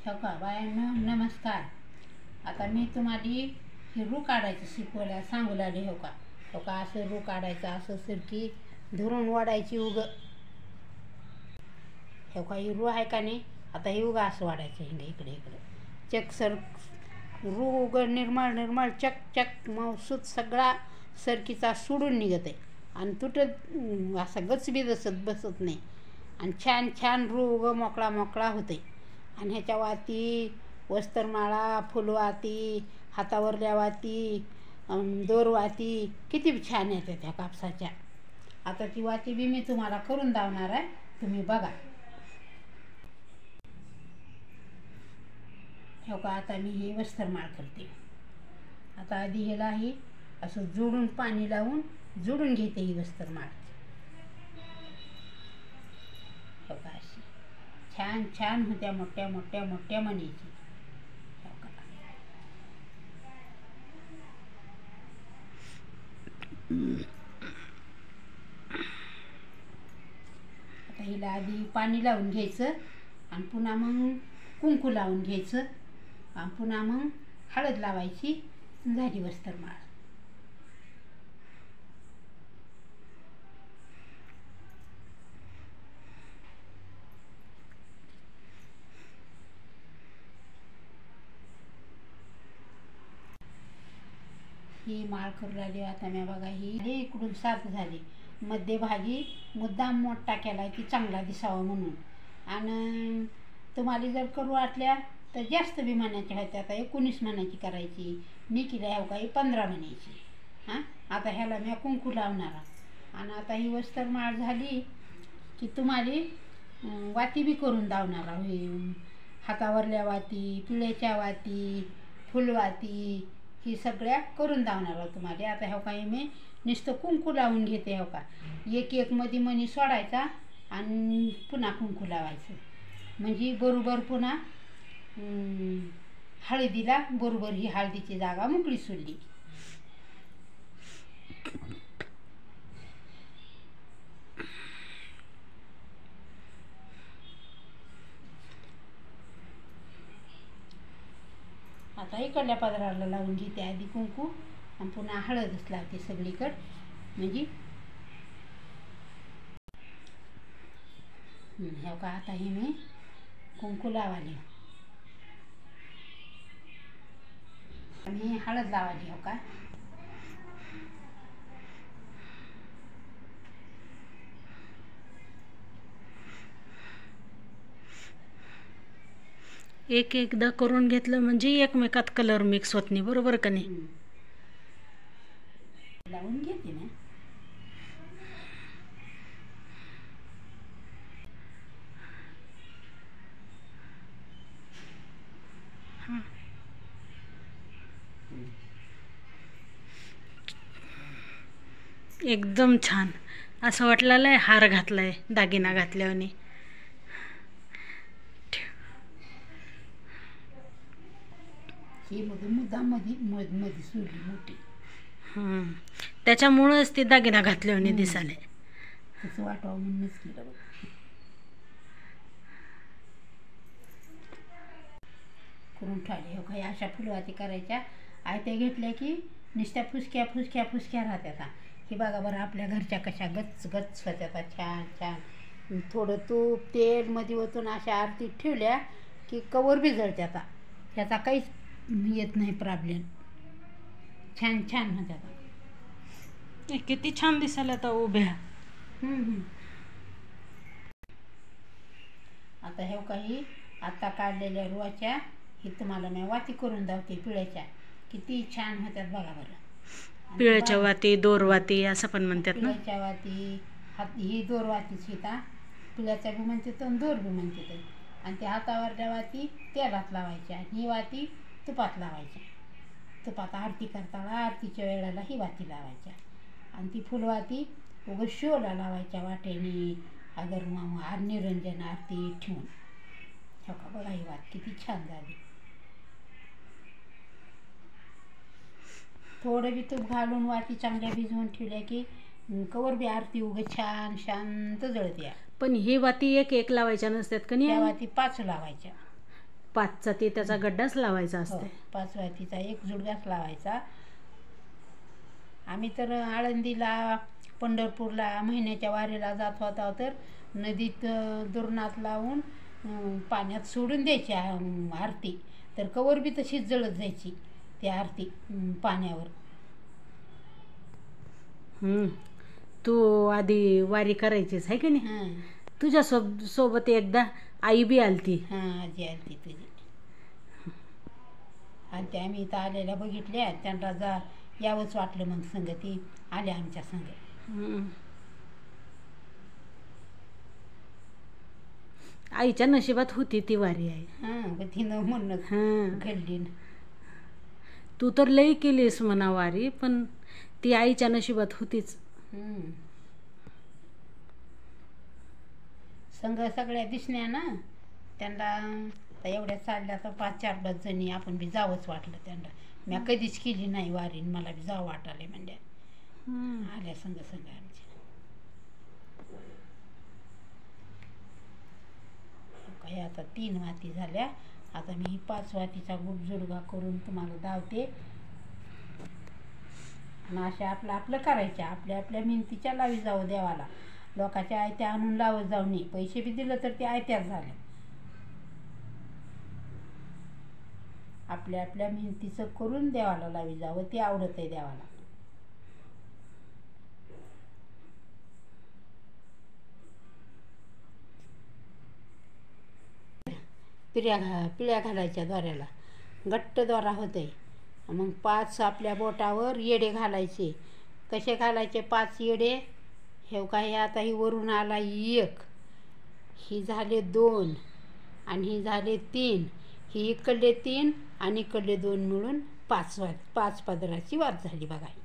हो का बायांनो नमस्कार. आता मी तुम्हाला ही रू काढायची शिकवायला सांगू लागले. हो का असं रू काढायचं, असं सिरकी धरून वाढायची उग. हो का ही रू आहे का नाही. आता ही उगा असं वाढायचं हिंग इकडे इकडे चक सर रू उग निर्मळ निर्मळ चक चक मौसूद सगळा सरकीचा सोडून निघत आहे आणि तुटत असा गचबी बसत नाही आणि छान छान रू उग मोकळा मोकळा होते. आणि ह्याच्या वाती वस्त्रमाळा फुलवाती हातावरल्या वाती दोरवाती किती छान येतात त्या कापसाच्या. आता ती वाती बी मी तुम्हाला करून दावणार आहे, तुम्ही बघा. हो का आता मी ही वस्त्रमाळ करते. आता आधी ह्याला ही असं जोडून पाणी लावून जोडून घेते ही वस्त्रमाळ. हो का अशी छान छान होत्या मोठ्या मोठ्या मोठ्या मणीची. हो का आता हिला आधी पाणी लावून घ्यायचं आणि पुन्हा मग कुंकू लावून घ्यायचं आणि पुन्हा मग हळद लावायची. झाली वस्त्रमाळ. ही माळ करू लागली. आता मी बघा ही इकडून 7 झाली. मध्यभागी मुद्दाम मोठा केला की चांगला दिसावा म्हणून. आणि तुम्हाला जर करू वाटल्या तर जास्त बी म्हणायची होते. आता 19 म्हणायची करायची. मी केल्या हो काही 15 म्हणायची. हां आता ह्याला मी कुंकू लावणार. आणि आता ही वस्त्रमाळ झाली की तुम्हाला वाती बी करून दावणार. हातावरल्या वाती पिळ्याच्या वाती फुलवाती ही सगळ्या करून दावणार तुम्हाला. आता हो काही मी नुसतं कुंकू लावून घेते. हो का एक एक मध्ये मणी सोडायचा आणि पुन्हा कुंकू लावायचं म्हणजे बरोबर पुन्हा हळदीला बरोबर ही हळदीची जागा मोकळी सोडली. आता इकडल्या पदराला लावून घेते आधी कुंकू आणि पुन्हा हळदच लावते सगळीकडे म्हणजे. हो का आता हे मी कुंकू लावाली आणि हळद लावाली. हो का एक एकदा करून घेतलं म्हणजे एकमेकात कलर मिक्स होत नाही. बरोबर का नाही. लावून घेते ना. एकदम छान असं वाटलेलं आहे हार घातलाय दागिना घातल्याने. ही मुद्दाम मध्ये सोडली मोठी. त्याच्यामुळंच ते दागिना घातल्याने दिसाले. तसं वाटावं म्हणूनच केलं. करून ठेवले. हो काही अशा फुलवाती करायच्या. आयत्या घेतल्या की नुसत्या फुसक्या फुसक्या फुसक्या राहत्या. हे बघा बरं आपल्या घरच्या कशा गच्च गच्च होत्या छान छान. थोडं तूप तेल मध्ये ओतून अशा आरतीत ठेवल्या की कवर बी जळत्या. त्याचा काहीच येत नाही प्रॉब्लेम. छान छान होत्या. किती छान दिसायला आता उभ्या. आता हे काही आता काढलेल्या रुवाच्या ही तुम्हाला मी वाती करून दावते पिळ्याच्या. किती छान होत्यात बघा बरं. पिळ्याच्या वाती दोरवाती असं पण म्हणतात ना. पिळ्याच्या वाती ही दोरवातीच हिता पिळ्याच्या बी म्हणतात आणि दोर बी म्हणतात. आणि त्या हातावरल्या वाती तेलात लावायच्या. ही वाती तुपात लावायच्या. तुपात आरती करताना आरतीच्या वेळेला ही वाती लावायच्या. आणि ती फुलवाती उगाच शोला लावायच्या वाटेने अगर निरंजन आरती ठेवून. हो का बघा ही वात किती छान झाली. थोडं बी तूप घालून वाती चांगल्या भिजवून ठेवल्या की कवर बी आरती उगाच छान शांत जळते. पण ही वाती एक एक लावायच्या नसतात का नाही. त्या वाती 5 लावायच्या. पाचचा ते त्याचा गड्डाच लावायचा हो, असते. 5 वातीचा एक जुडगाच लावायचा. आम्ही तर आळंदीला, पंढरपूरला महिन्याच्या वारीला जात होता तर नदीत दुर्नात लावून पाण्यात सोडून द्यायची आरती. तर कवर बी तशीच जळत जायची ती आरती पाण्यावर. तू आधी वारी करायचीच आहे की नाही? हां तुझ्या सोबत एकदा आई बी आलती. हां, आजी आलती तुझी. आणि ते आम्ही इथं आलेल्या बघितल्या, त्यांना यावंच वाटलं. मग संग ती आल्या आमच्या संग. आईच्या नशिबात होती ती वारी आहे. हां, तिनं म्हणूनच घडली. तू तर लई केलीस म्हणा वारी, पण ती आईच्या नशिबात होतीच. संघ सगळ्या दिसण्या ना त्यांना. तर एवढ्या चालल्या तर 5-4 जणी आपण बी जावंच वाटलं त्यांना. मी कधीच केली नाही वारी, मला बी जावं वाटाले म्हणजे. आल्या संघ आमच्या. काय आता 3 वाती झाल्या. आता मी 5 वातीचा जुडगा करून तुम्हाला धावते. आणि अशा आपलं आपलं करायच्या, आपल्या आपल्या मिनतीच्या लावी जावं देवाला. लोकांच्या आयत्या आणून लावत जाऊ नये. पैसे बी दिलं तर ते आयत्याच झाले. आपल्या आपल्या मिनतीचं करून देवाला लावी जावं, ते आवडत आहे देवाला. पिळ्या घालायच्या दोऱ्याला, घट्ट दोरा होते. मग 5 आपल्या बोटावर येडे घालायचे. कसे घालायचे 5 येडे? हे काही आता ही वरून आला 1, ही झाले 2 आणि ही झाले 3. ही इकडले 3 आणि इकडले 2 मिळून 5 पदराची वात झाली बघा ही.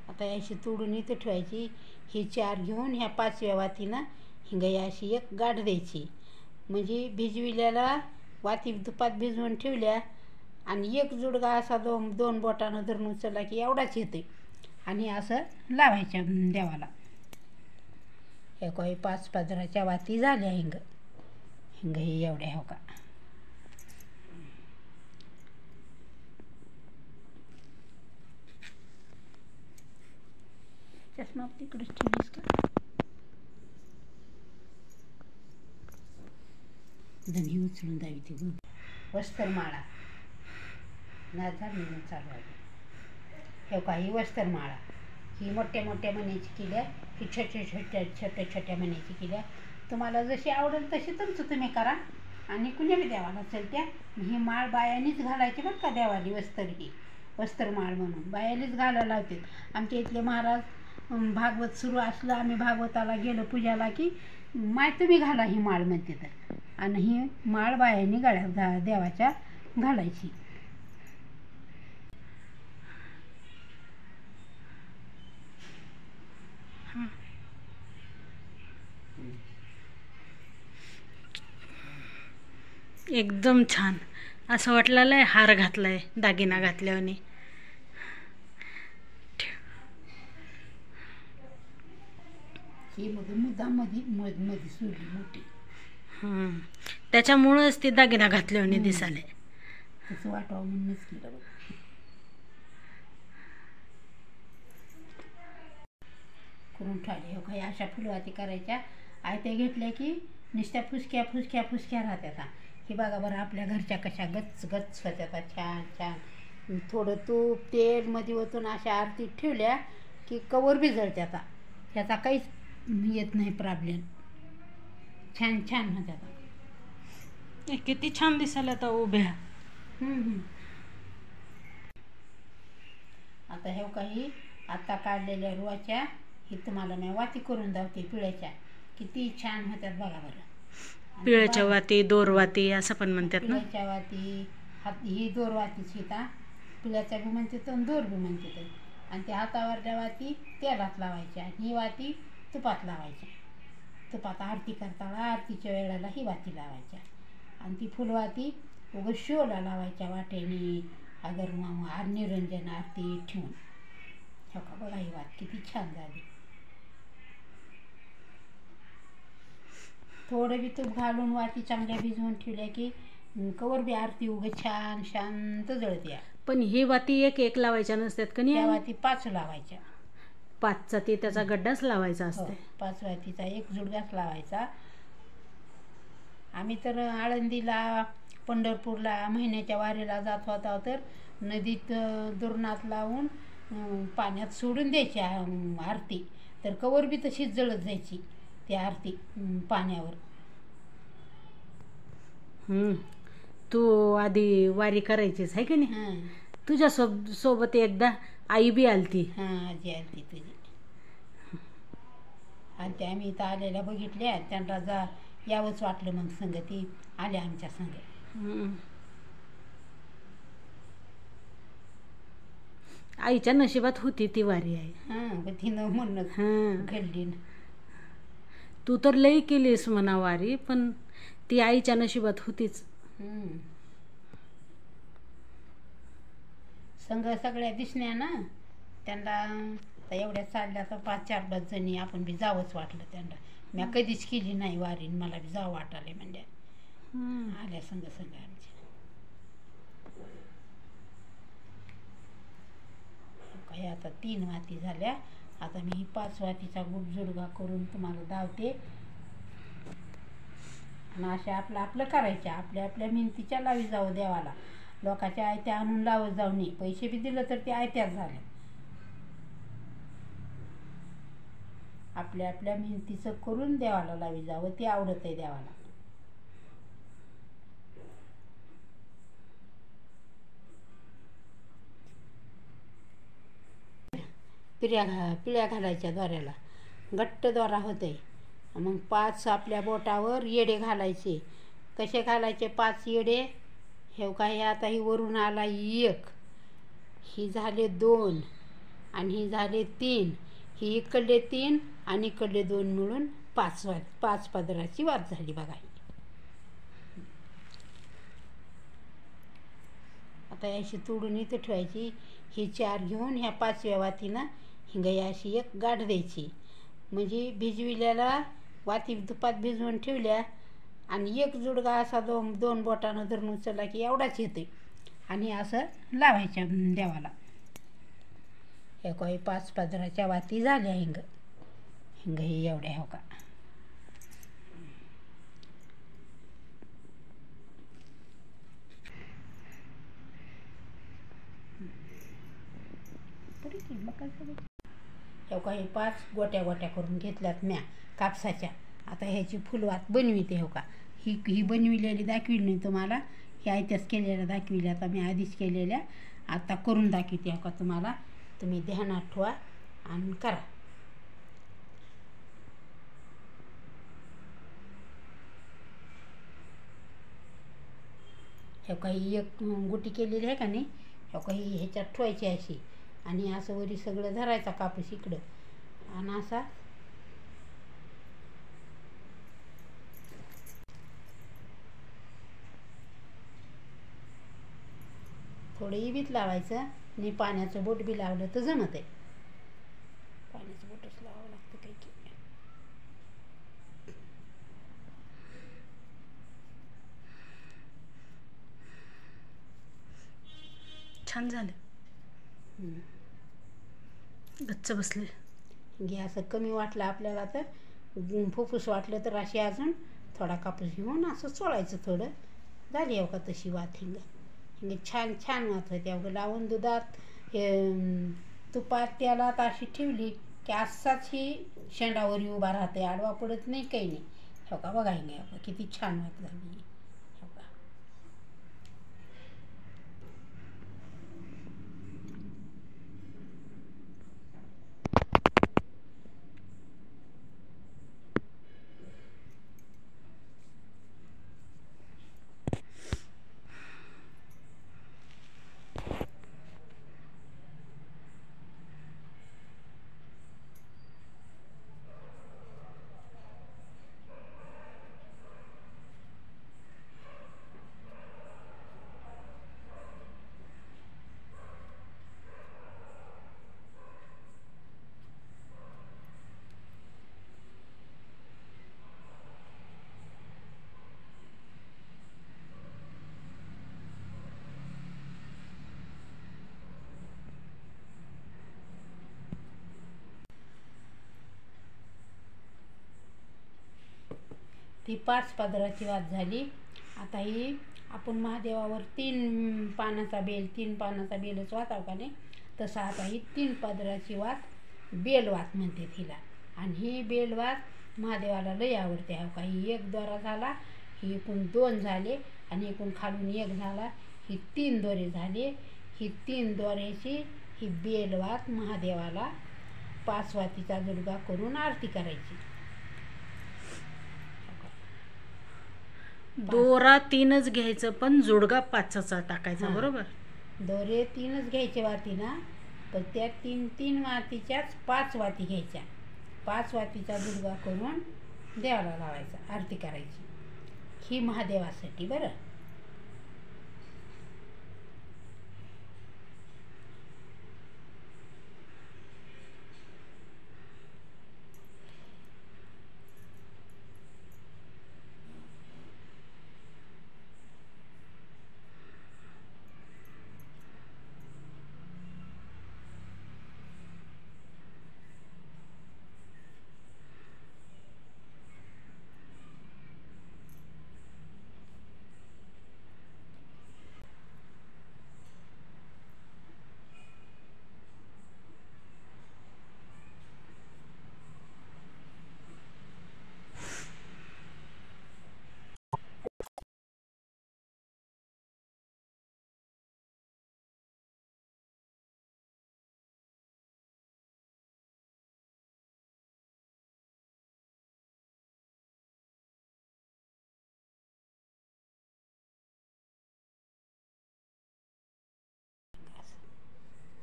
आता याशी तोडून इथं ठेवायची. ही 4 घेऊन ह्या 5व्या वातीनं हिंगाई अशी एक गाठ द्यायची. म्हणजे भिजविल्याला वाती तुपात भिजवून ठेवल्या आणि एक जुडगा असा 2 बोटानं धरून उचलला की एवढाच येते. आणि असं लावायच्या देवाला. हे काही 5 पदराच्या वाती झाल्या. हिंग ही एवढ्या हो का. चष्मा तिकडेच ठेवलीस का? धनी उचलून द्यावी ती वस्त्रमाळा निघून चालू आहे. हे काही वस्त्रमाळा ही मोठ्या मोठ्या मण्याची केल्या, ही छोट्या मण्याची केल्या. तुम्हाला जशी आवडेल तशी तुमचं तुम्ही करा. आणि कुण्या बी देवाला चलत्या. ही माळ बायानीच घालायची बरं का देवाली. वस्त्रमाळ म्हणून बायानीच घालायला लावते. आमच्या इथले महाराज भागवत सुरू असलं, आम्ही भागवताला गेलो पूजाला की माय तुम्ही घाला ही माळ म्हणते. तर आणि ही माळ बायानी गळ्यात देवाच्या घालायची. एकदम छान. असं वाटलं हार घातलाय, दागिना घातल्याने. ही मुद्दाम मध्ये सोडली मोठी. त्याच्यामुळंच ते दागिना घातल्याने दिसाले. तसं वाटावं म्हणूनच केलं बघ. करून ठेवले. हो काही अशा फुलवाती करायच्या. आयत्या घेतल्या की नुसत्या फुसक्या राहत्या. हे बघा बरं आपल्या घरच्या कशा गच्च होत्या छान छान. थोडं तूप तेल मध्ये ओतून अशा आरतीत ठेवल्या की कवर बी जळत्या. ह्याचा काहीच येत नाही प्रॉब्लेम. छान होत्या. किती छान दिसायला तर उभ्या. आता हे काही आता काढलेल्या रुवाच्या ही तुम्हाला मी वाती करून धावते पिळ्याच्या. किती छान होत्यात बघा बरं. पिळ्याच्या वाती, दोरवाती असं पण म्हणतात ना. पिळ्याच्या वाती ही दोरवातीच हिता. पिळ्याच्या बी म्हणतात आणि दोर बी म्हणतात. आणि त्या हातावरल्या वाती तेलात लावायच्या. ही वाती तुपात लावायच्या. तुपात आरती करताना आरतीच्या वेळेला ही वाती लावायच्या. आणि ती फुलवाती उगाच शोला लावायच्या वाटेने. अगर निरंजन आरती ठेवून. हो का बघा ही वात किती छान झाली. थोडं बी तूप घालून वाती चांगल्या भिजवून ठेवल्या की कवर बी आरती उगे छान शांत जळत्या. पण ही वाती एक एक लावायच्या नसतात का त्या नाही? वाती 5 लावायच्या. 5चा ते त्याचा गड्डाच लावायचा हो, असते. 5 वातीचा एक जुडगाच लावायचा. आम्ही तर आळंदीला, पंढरपूरला महिन्याच्या वारीला जात होता तर नदीत दुर्नात लावून पाण्यात सोडून द्यायची आरती. तर कवर बी तशीच जळत जायची ती आरती पाण्यावर. तू आधी वारी करायचीच आहे की नाही? हां तुझ्या सोबत एकदा आई बी आलती. हां, आजी आलती तुझी. आणि ते आम्ही इथं आलेल्या बघितल्या, त्यांना यावंच वाटलं. मग संगती आल्या आमच्या संग. आईच्या नशिबात होती ती वारी आहे. हां, पण तिनं म्हणूनच हां, घडली ना. तू तर लई केलीस म्हणा वारी, पण ती आईच्या नशिबात होतीच. संघ सगळ्या दिसण्या ना त्यांना. तर एवढ्या चालल्या तर 5-4 जणी आपण बी जावंच वाटलं त्यांना. मी कधीच केली नाही वारी, मला बी जावं वाटाले म्हणजे. आल्या संघ संघ आमच्या. काही आता 3 वाती झाल्या. आता मी 5 वातीचा जुडगा करून तुम्हाला दावते. आणि अशा आपलं आपलं करायच्या, आपल्या आपल्या मिनतीच्या लावी जावं देवाला. लोकांच्या आयत्या आणून लावत जाऊ नये. पैसे बी दिलं तर ते आयत्याच झाल्या. आपल्या आपल्या मिनतीचं करून देवाला लावी जावं, ते आवडत आहे देवाला. पिळ्या घालायच्या दोऱ्याला, घट्ट दोरा होते. मग 5 आपल्या बोटावर येडे घालायचे. कसे घालायचे 5 येडे? हे काही आता ही वरून आला 1, ही झाले 2 आणि ही झाले 3. ही इकडले 3 आणि इकडले 2 मिळून 5 पदराची वात झाली बघा. आता अशी तोडून इथं ठेवायची. ही 4 घेऊन ह्या 5व्या वातीनं हिंगाई अशी एक गाठ द्यायची. म्हणजे भिजविल्याला वाती तुपात भिजवून ठेवल्या आणि एक जुडगा असा 2 बोटानं धरून उचलला की एवढाच येते. आणि असं लावायच्या देवाला. हे काही 5 पदराच्या वाती झाल्या. हिंग ही एवढ्या हो का. हे काही 5 गोट्या गोट्या करून घेतल्यात म्या कापसाच्या. आता ह्याची फुलवात बनविते हो का. ही बनविलेली दाखविली नाही तुम्हाला. ही आयत्याच केलेल्या दाखविल्या. आता मी आधीच केलेल्या आता करून दाखवते हो का तुम्हाला. तुम्ही ध्यानात ठेवा आणि करा. हे काही एक गुटी केलेली आहे का नाही, हे काही ह्याच्यात ठेवायची अशी. आणि असं वरी सगळं धरायचा कापूस इकडं आणि असा थोडं इबीत लावायचं. आणि पाण्याचं बोट बी लावलं तर जमत आहे. पाण्याचं बोटच लावावं लागतं काही की. छान झालं. गच्च बसले. घे असं कमी वाटलं आपल्याला तर फुफ्फुस वाटलं तर अशी अजून थोडा कापूस घेऊन असं चोळायचं थोडं. झाली हो का तशी वात हिंग. छान छान वात होते अवघं. लावून दुधात तुपात तेलात अशी ठेवली की असाच ही शेंडावरी उभा राहते. आडवा पडत नाही काही नाही. हो का बघा हिंग किती छान वात झाली. ती 5 पदराची वात झाली. आता ही आपण महादेवावर 3 पानाचा बेल, 3 पानाचा बेलच वाताव का नाही, तसं आता ही 3 पदराची वात बेलवात म्हणते तिला. आणि ही बेलवात महादेवाला लई आवडते. हो का, ही 1 दोरा झाला, ही एकूण 2 झाले आणि एकूण खालून 1 झाला, ही 3 दोरे झाले. ही 3 दोऱ्याची ही बेलवात महादेवाला 5 वातीचा जुडगा करून आरती करायची. दोरा 3च घ्यायचं पण जोडगा 5चा टाकायचा. हां. बरोबर. दोरे 3च घ्यायचे वातीना, पण त्या 3 वातीच्याच 5 वाती घ्यायच्या. 5 वातीचा जुडगा करून देवाला लावायचा, आरती करायची. ही महादेवासाठी बरं.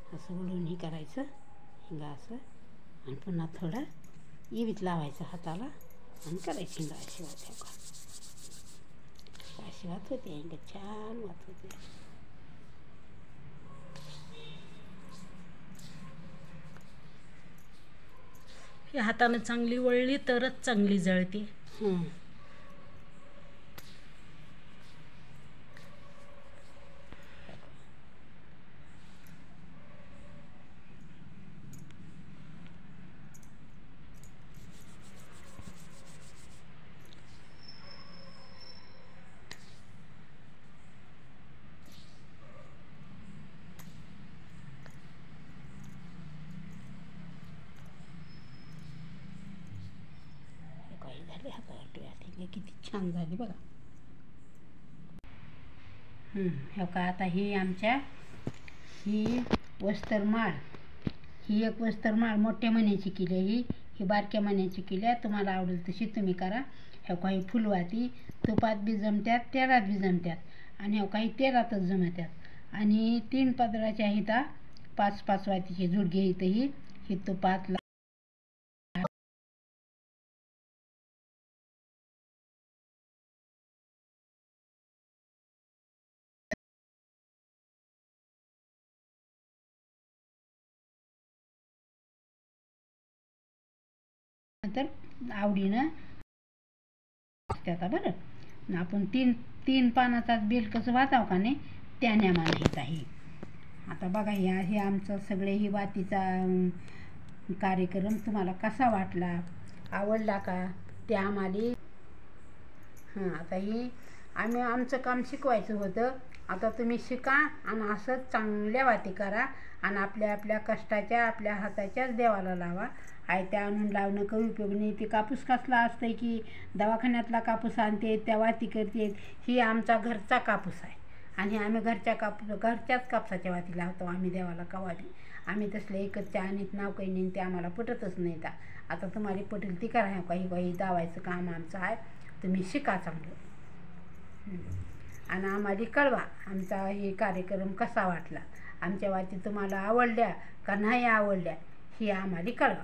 असं वळून हे करायचं, हिंगा असं, आणि पुन्हा थोडं इवीत लावायचं हाताला आणि करायची हिंगा अशी वात. अशी वात होते, हिंगा छान वात होते. ही हातानं चांगली वळली तरच चांगली जळते. काही झाले हातावर डोळ्यात, किती छान झाली बघा. हो का, आता ही आमच्या ही वस्तरमाळ, ही एक वस्तरमाळ मोठ्या मण्याची केली, ही बारक्या मण्याची केली. तुम्हाला आवडेल तशी तुम्ही करा. हो का, ही फुलवाती तुपात बी जमत्यात, तेलात बी जमत्यात, आणि हो काही तेलातच जमत्यात. आणि 3 पदराच्या इथं 5 वातीचे जुडगे इथं ही तुपात तर आवडीनं असत्यात बरं. आपण 3 पानाचाच बेल कसं वाचाव का नाही, त्या नेमानं येत आहे. आता बघा, हे आमचं सगळे ही वातीचा कार्यक्रम तुम्हाला कसा वाटला, आवडला का ते आम्हाला. आता ही आमचं काम शिकवायचं होतं. आता तुम्ही शिका आणि असंच चांगल्या वाती करा आणि आपल्या कष्टाच्या आपल्या हाताच्याच देवाला लावा. त्या आणून लावणं काही उपयोग नाही. ते कापूस कसला असतंय की दवाखान्यातला कापूस आणते, त्या वाती करते. ही आमचा घरचा कापूस आहे आणि आम्ही घरच्याच कापसाच्या वाती लावतो आम्ही देवाला कवा बी. आम्ही तसले एकच्या आणीत नाव काही नाही, ते आम्हाला पटतच नाही. आता तुम्हाला पटेल ती करा. काही दावायचं काम आमचं आहे. तुम्ही शिका चांगलं आणि आम्हाला कळवा आमचा हे कार्यक्रम कसा वाटला, आमच्या वाती तुम्हाला आवडल्या का नाही आवडल्या, हे आम्हाला कळवा.